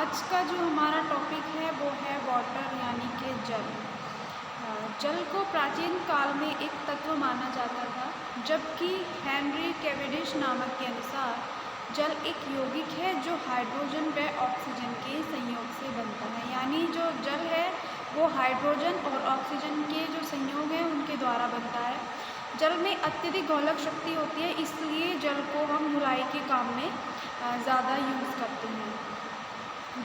आज का जो हमारा टॉपिक है वो है वाटर यानी कि जल। जल को प्राचीन काल में एक तत्व माना जाता था, जबकि हेनरी कैवेंडिश नामक के अनुसार जल एक यौगिक है जो हाइड्रोजन व ऑक्सीजन के संयोग से बनता है। यानी जो जल है वो हाइड्रोजन और ऑक्सीजन के जो संयोग हैं उनके द्वारा बनता है। जल में अत्यधिक घोलक शक्ति होती है, इसलिए जल को हम धुलाई के काम में ज़्यादा यूज़ करते हैं।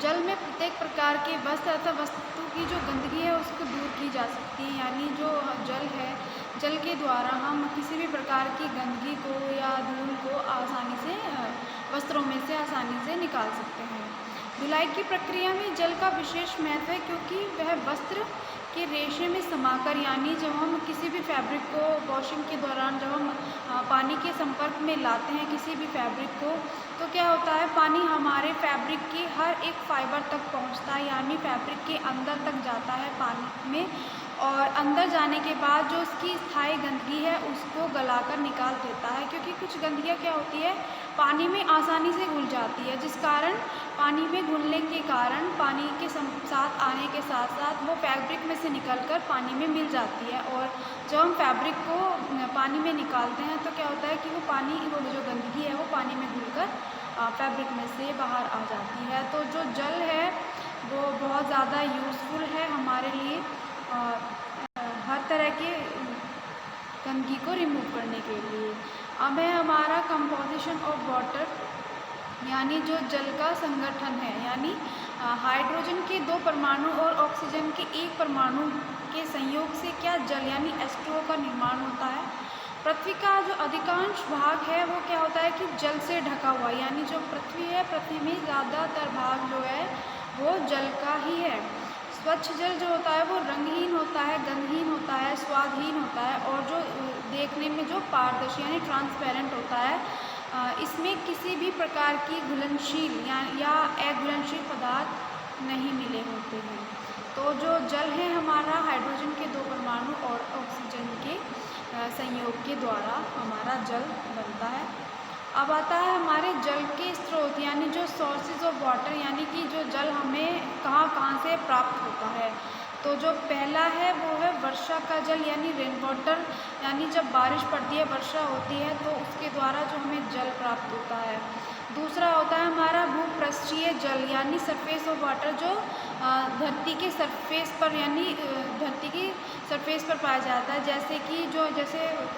जल में प्रत्येक प्रकार के वस्त्र अथवा वस्तु की जो गंदगी है उसको दूर की जा सकती है। यानी जो जल है, जल के द्वारा हम किसी भी प्रकार की गंदगी को या धूल को आसानी से वस्त्रों में से आसानी से निकाल सकते हैं। धुलाई की प्रक्रिया में जल का विशेष महत्व है, क्योंकि वह वस्त्र के रेशे में समाकर, यानी जब हम किसी भी फैब्रिक को वॉशिंग के दौरान जब हम पानी के संपर्क में लाते हैं किसी भी फैब्रिक को, तो क्या होता है, पानी हमारे फैब्रिक के हर एक फाइबर तक पहुंचता है, यानी फैब्रिक के अंदर तक जाता है पानी में, और अंदर जाने के बाद जो उसकी स्थायी गंदगी है उसको गलाकर निकाल देता है। क्योंकि कुछ गंदगियाँ क्या होती है, पानी में आसानी से घुल जाती है, जिस कारण पानी में घुलने के कारण पानी के साथ आने के साथ साथ वो फैब्रिक में से निकलकर पानी में मिल जाती है। और जब हम फैब्रिक को पानी में निकालते हैं तो क्या होता है कि वो जो गंदगी है वो पानी में घुलकर फैब्रिक में से बाहर आ जाती है। तो जो जल है वो बहुत ज़्यादा यूज़फुल है हमारे लिए हर तरह के गंदगी को रिमूव करने के लिए। अब है हमारा कंपोजिशन ऑफ वाटर, यानी जो जल का संगठन है, यानी हाइड्रोजन के 2 परमाणु और ऑक्सीजन के 1 परमाणु के संयोग से क्या जल यानी H2O का निर्माण होता है। पृथ्वी का जो अधिकांश भाग है वो क्या होता है कि जल से ढका हुआ, यानी जो पृथ्वी है, पृथ्वी में ज़्यादातर भाग जो है वो जल का ही है। स्वच्छ जल जो होता है वो रंगहीन होता है, गंधहीन होता है, स्वादहीन होता है, और जो देखने में जो पारदर्शी यानी ट्रांसपेरेंट होता है। इसमें किसी भी प्रकार की घुलनशील या अघुलनशील पदार्थ नहीं मिले होते हैं। तो जो जल है हमारा हाइड्रोजन के 2 परमाणु और ऑक्सीजन के संयोग के द्वारा हमारा जल बनता है। अब आता है हमारे जल के स्रोत, यानी जो सोर्सेज ऑफ वाटर, यानी कि जो जल हमें कहाँ से प्राप्त होता है। तो जो पहला है वो है वर्षा का जल, यानी रेन वाटर, यानी जब बारिश पड़ती है, वर्षा होती है तो उसके द्वारा जो हमें जल प्राप्त होता है। दूसरा होता है हमारा भूपृष्ठीय जल, यानी सरफेस ऑफ वाटर, जो धरती के सरफेस पर यानी धरती की सरफेस पर पाया जाता है। जैसे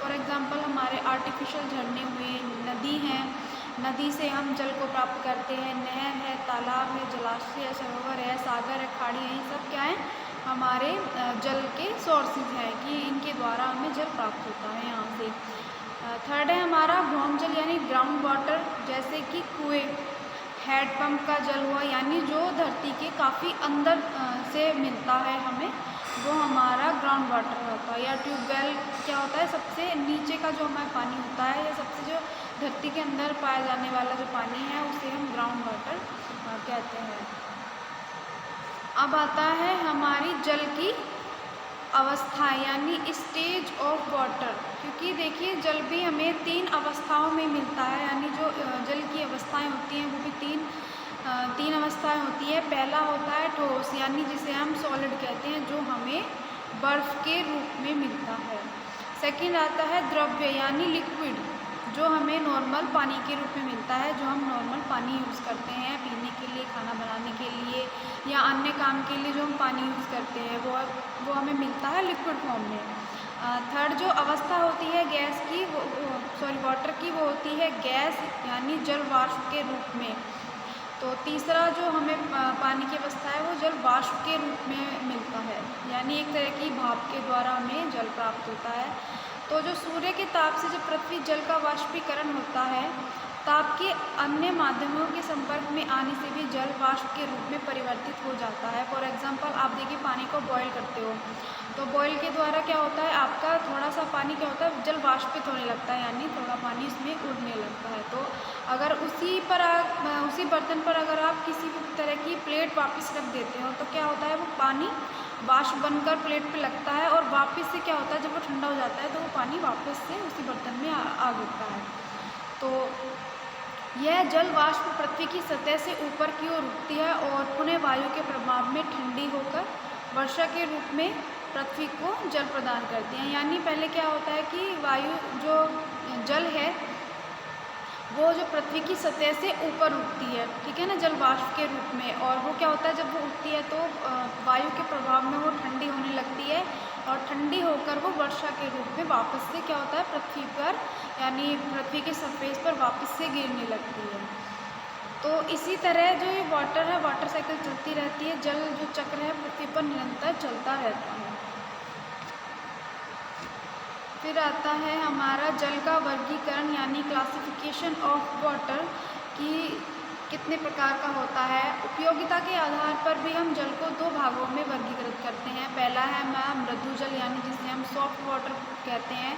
फॉर एग्जांपल हमारे आर्टिफिशियल झरने हुए, नदी हैं, नदी से हम जल को प्राप्त करते हैं, नहर है, तालाब है, जलाशय है, सरोवर है, सागर है, खाड़ी है, ये सब क्या है, हमारे जल के सोर्सेज हैं कि इनके द्वारा हमें जल प्राप्त होता है यहाँ से। थर्ड है हमारा भौम जल, यानी ग्राउंड वाटर, जैसे कि कुएँ, हैंडपम्प का जल हुआ, यानी जो धरती के काफ़ी अंदर से मिलता है हमें, वो हमारा ग्राउंड वाटर होता है। या ट्यूबवेल क्या होता है, सबसे नीचे का जो हमारा पानी होता है, या सबसे जो धरती के अंदर पाया जाने वाला जो पानी है उसे हम ग्राउंड वाटर कहते हैं। अब आता है हमारी जल की अवस्था, यानी स्टेज ऑफ वाटर, क्योंकि देखिए जल भी हमें 3 अवस्थाओं में मिलता है, यानी जो जल की अवस्थाएं होती हैं वो भी तीन अवस्थाएं होती है। पहला होता है ठोस, यानी जिसे हम सॉलिड कहते हैं, जो हमें बर्फ़ के रूप में मिलता है। सेकंड आता है द्रव्य, यानी लिक्विड, जो हमें नॉर्मल पानी के रूप में मिलता है, जो हम नॉर्मल पानी यूज़ करते हैं पीने के लिए, खाना बनाने के लिए या अन्य काम के लिए जो हम पानी यूज़ करते हैं वो हमें मिलता है लिक्विड फॉर्म में। थर्ड जो अवस्था होती है गैस की, वाटर की, वो होती है गैस, यानी जल वाष्प के रूप में। तो तीसरा जो हमें पानी की अवस्था है वो जल वाष्प के रूप में मिलता है, यानी एक तरह की भाप के द्वारा हमें जल प्राप्त होता है। तो जो सूर्य के ताप से जब पृथ्वी जल का वाष्पीकरण होता है, ताप के अन्य माध्यमों के संपर्क में आने से भी जल वाष्प के रूप में परिवर्तित हो जाता है। फॉर एग्जांपल आप देखिए पानी को बॉयल करते हो, तो बॉयल के द्वारा क्या होता है, आपका थोड़ा सा पानी क्या होता है, जल वाष्पित होने लगता है, यानी थोड़ा पानी उसमें उड़ने लगता है। तो अगर उसी बर्तन पर अगर आप किसी भी तरह की प्लेट वापस रख देते हो तो क्या होता है, वो पानी वाष्प बनकर प्लेट पे लगता है, और वापस से क्या होता है, जब वो ठंडा हो जाता है तो वो पानी वापस से उसी बर्तन में आ गिरता है। तो यह जल वाष्प पृथ्वी की सतह से ऊपर की ओर उठती है और पुनः वायु के प्रभाव में ठंडी होकर वर्षा के रूप में पृथ्वी को जल प्रदान करती हैं। यानी पहले क्या होता है कि वायु जो जल है वो जो पृथ्वी की सतह से ऊपर उठती है, ठीक है ना, जल वाष्प के रूप में। और वो क्या होता है, जब वो उठती है तो वायु के प्रभाव में वो ठंडी होने लगती है और ठंडी होकर वो वर्षा के रूप में वापस से क्या होता है पृथ्वी पर, यानी पृथ्वी के सरफेस पर वापस से गिरने लगती है। तो इसी तरह जो ये वाटर है, वाटर साइकिल चलती रहती है, जल जो चक्र है पृथ्वी पर निरंतर चलता रहता है। फिर आता है हमारा जल का वर्गीकरण यानी क्लासिफिकेशन ऑफ वाटर कि कितने प्रकार का होता है। उपयोगिता के आधार पर भी हम जल को दो भागों में वर्गीकृत करते हैं। पहला है हमारा मृदु जल यानी जिसे हम सॉफ्ट वाटर कहते हैं।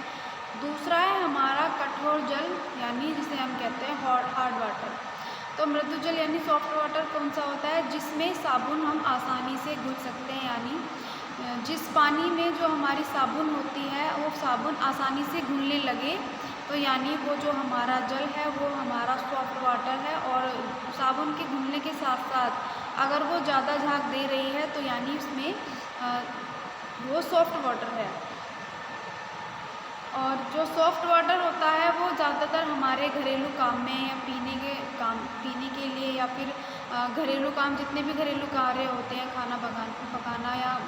दूसरा है हमारा कठोर जल यानी जिसे हम कहते हैं हार्ड वाटर। तो मृदु जल यानी सॉफ्ट वाटर कौन सा होता है, जिसमें साबुन हम आसानी से घुल सकते हैं, यानी जिस पानी में जो हमारी साबुन होती है वो साबुन आसानी से घुलने लगे तो यानी वो जो हमारा जल है वो हमारा सॉफ्ट वाटर है। और साबुन के घुलने के साथ साथ अगर वो ज़्यादा झाग दे रही है तो यानी उसमें वो सॉफ्ट वाटर है। और जो सॉफ्ट वाटर होता है वो ज़्यादातर हमारे घरेलू काम में या पीने के लिए या फिर घरेलू काम, जितने भी घरेलू कार्य होते हैं, खाना पकाना या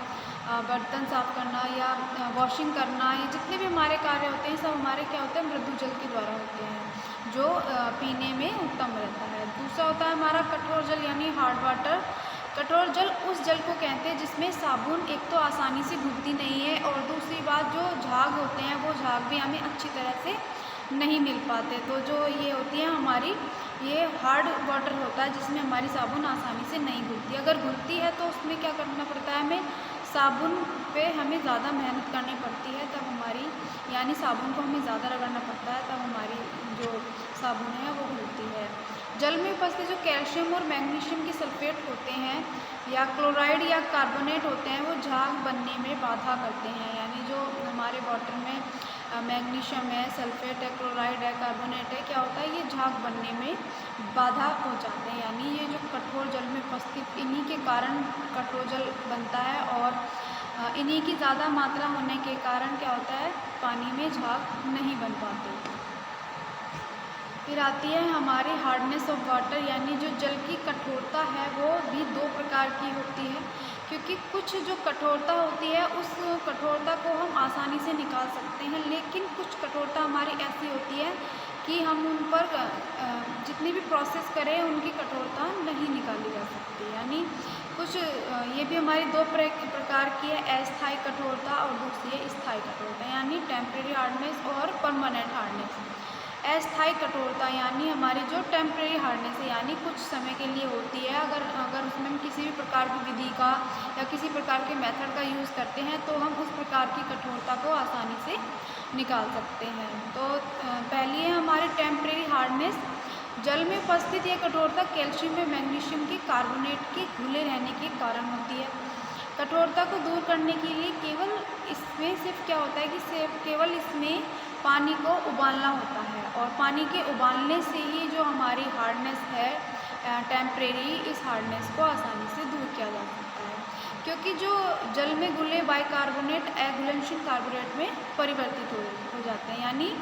बर्तन साफ करना या वॉशिंग करना, ये जितने भी हमारे कार्य होते हैं सब हमारे क्या होते हैं मृदु जल के द्वारा होते हैं, जो पीने में उत्तम रहता है। दूसरा होता है हमारा कठोर जल यानी हार्ड वाटर। कठोर जल उस जल को कहते हैं जिसमें साबुन एक तो आसानी से घुलती नहीं है और दूसरी बात जो झाग होते हैं वो झाग भी हमें अच्छी तरह से नहीं मिल पाते। तो जो ये होती है हमारी, ये हार्ड वाटर होता है जिसमें हमारी साबुन आसानी से नहीं घुलती। अगर घुलती है तो उसमें क्या करना पड़ता है, हमें साबुन पे हमें ज़्यादा मेहनत करनी पड़ती है, तब हमारी यानी साबुन को हमें ज़्यादा रगड़ना पड़ता है, तब हमारी जो साबुन है वो घुलती है। जल में उपस्थित जो कैल्शियम और मैग्नीशियम के सल्फेट होते हैं या क्लोराइड या कार्बोनेट होते हैं वो झाग बनने में बाधा करते हैं। यानी जो हमारे वाटर में मैग्नीशियम है, सल्फेट है, क्लोराइड है, कार्बोनेट है, क्या होता है ये झाग बनने में बाधा पहुंचाते हैं। यानी ये जो कठोर जल में उपस्थित इन्हीं के कारण कठोर जल बनता है और इन्हीं की ज़्यादा मात्रा होने के कारण क्या होता है पानी में झाग नहीं बन पाते। फिर आती है हमारी हार्डनेस ऑफ वाटर यानी जो जल की कठोरता है वो भी दो प्रकार की होती है, क्योंकि कुछ जो कठोरता होती है उस कठोरता को हम आसानी से निकाल सकते हैं, लेकिन कुछ कठोरता हमारी ऐसी होती है कि हम उन पर जितनी भी प्रोसेस करें उनकी कठोरता नहीं निकाली जा सकती। यानी कुछ ये भी हमारी दो प्रकार की है, अस्थायी कठोरता और दूसरी है स्थायी कठोरता, यानी टेम्परेरी हार्डनेस और परमानेंट हार्डनेस। अस्थायी कठोरता यानी हमारी जो टेम्परेरी हार्डनेस है, यानी कुछ समय के लिए होती है। अगर उसमें हम किसी भी प्रकार की विधि का या किसी प्रकार के मेथड का यूज़ करते हैं तो हम उस प्रकार की कठोरता को आसानी से निकाल सकते हैं। तो पहली है हमारी टेम्परेरी हार्डनेस। जल में उपस्थित यह कठोरता कैल्शियम व मैग्नीशियम के कार्बोनेट के घुले रहने के कारण होती है। कठोरता को दूर करने के लिए केवल इसमें सिर्फ क्या होता है कि केवल इसमें पानी को उबालना होता है और पानी के उबालने से ही जो हमारी हार्डनेस है टेम्परेरी, इस हार्डनेस को आसानी से दूर किया जा सकता है, क्योंकि जो जल में घुले बाइकार्बोनेट अघुलनशील कार्बोनेट में परिवर्तित हो जाते हैं। यानी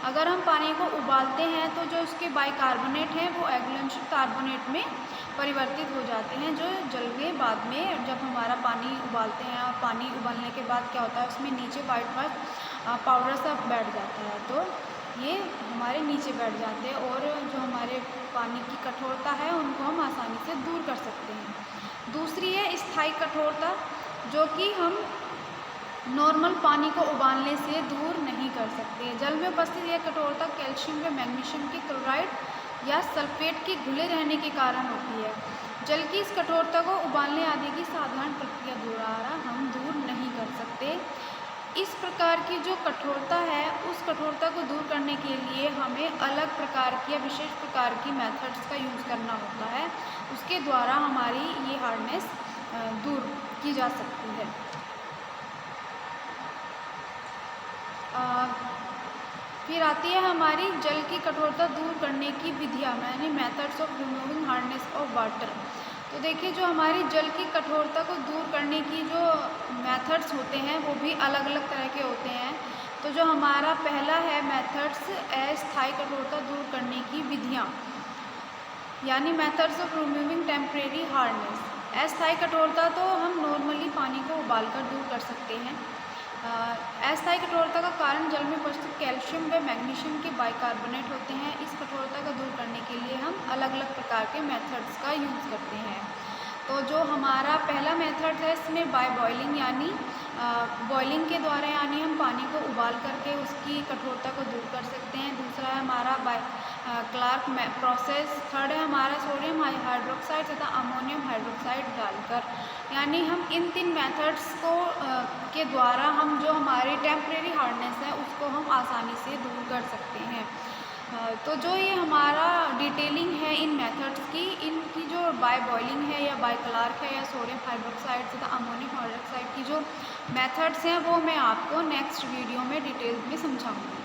अगर हम पानी को उबालते हैं तो जो उसके बाइकार्बोनेट हैं वो अघुलनशील कार्बोनेट में परिवर्तित हो जाते हैं, जो जल में बाद में जब हमारा पानी उबालते हैं और पानी उबालने के बाद क्या होता है उसमें नीचे वाइट पाउडर सा बैठ जाता है, तो ये हमारे नीचे बैठ जाते हैं और जो हमारे पानी की कठोरता है उनको हम आसानी से दूर कर सकते हैं। दूसरी है स्थायी कठोरता, जो कि हम नॉर्मल पानी को उबालने से दूर नहीं कर सकते। जल में उपस्थित यह कठोरता कैल्शियम व मैग्नीशियम के क्लोराइड या सल्फेट के घुले रहने के कारण होती है। जल की इस कठोरता को उबालने आदि की साधारण प्रक्रिया द्वारा हम दूर नहीं कर सकते। इस प्रकार की जो कठोरता है उस कठोरता को दूर करने के लिए हमें अलग प्रकार की या विशेष प्रकार की मेथड्स का यूज़ करना होता है, उसके द्वारा हमारी ये हार्डनेस दूर की जा सकती है। फिर आती है हमारी जल की कठोरता दूर करने की विधियाँ, यानी methods of removing hardness of water. तो देखिए, जो हमारी जल की कठोरता को दूर करने की जो मेथड्स होते हैं वो भी अलग अलग तरह के होते हैं। तो जो हमारा पहला है मेथड्स, अस्थायी कठोरता दूर करने की विधियाँ, यानी methods of removing temporary hardness. अस्थायी कठोरता तो हम नॉर्मली पानी को उबालकर दूर कर सकते हैं। अस्थायी कठोरता का कारण जल में उपस्थित कैल्शियम व मैग्नीशियम के बाइकार्बोनेट होते हैं। इस कठोरता को दूर करने के लिए हम अलग अलग प्रकार के मेथड्स का यूज़ करते हैं। तो जो हमारा पहला मेथड है, इसमें बाय बॉइलिंग, यानी बॉइलिंग के द्वारा, यानी हम पानी को उबाल करके उसकी कठोरता को दूर कर सकते हैं। दूसरा है हमारा बाय क्लार्क प्रोसेस। थर्ड है हमारा सोडियम हाइड्रोक्साइड तथा अमोनियम हाइड्रोक्साइड डालकर, यानी हम इन 3 मेथड्स को के द्वारा हम जो हमारी टेम्परेरी हार्डनेस है उसको हम आसानी से दूर कर सकते हैं। तो जो ये हमारा डिटेलिंग है इन मेथड्स की, इनकी जो बाय बॉइलिंग है या बाय क्लार्क है या सोडियम हाइड्रोक्साइड तथा अमोनियम हाइड्रोक्साइड की जो मेथड्स हैं वो मैं आपको नेक्स्ट वीडियो में डिटेल में समझाऊंगी।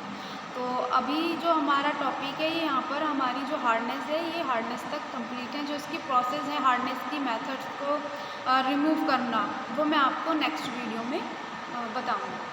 तो अभी जो हमारा टॉपिक है ये यहाँ पर हमारी जो हार्डनेस है ये हार्डनेस तक कंप्लीट है। जो इसकी प्रोसेस है हार्डनेस की मेथड्स को रिमूव करना, वो मैं आपको नेक्स्ट वीडियो में बताऊँगी।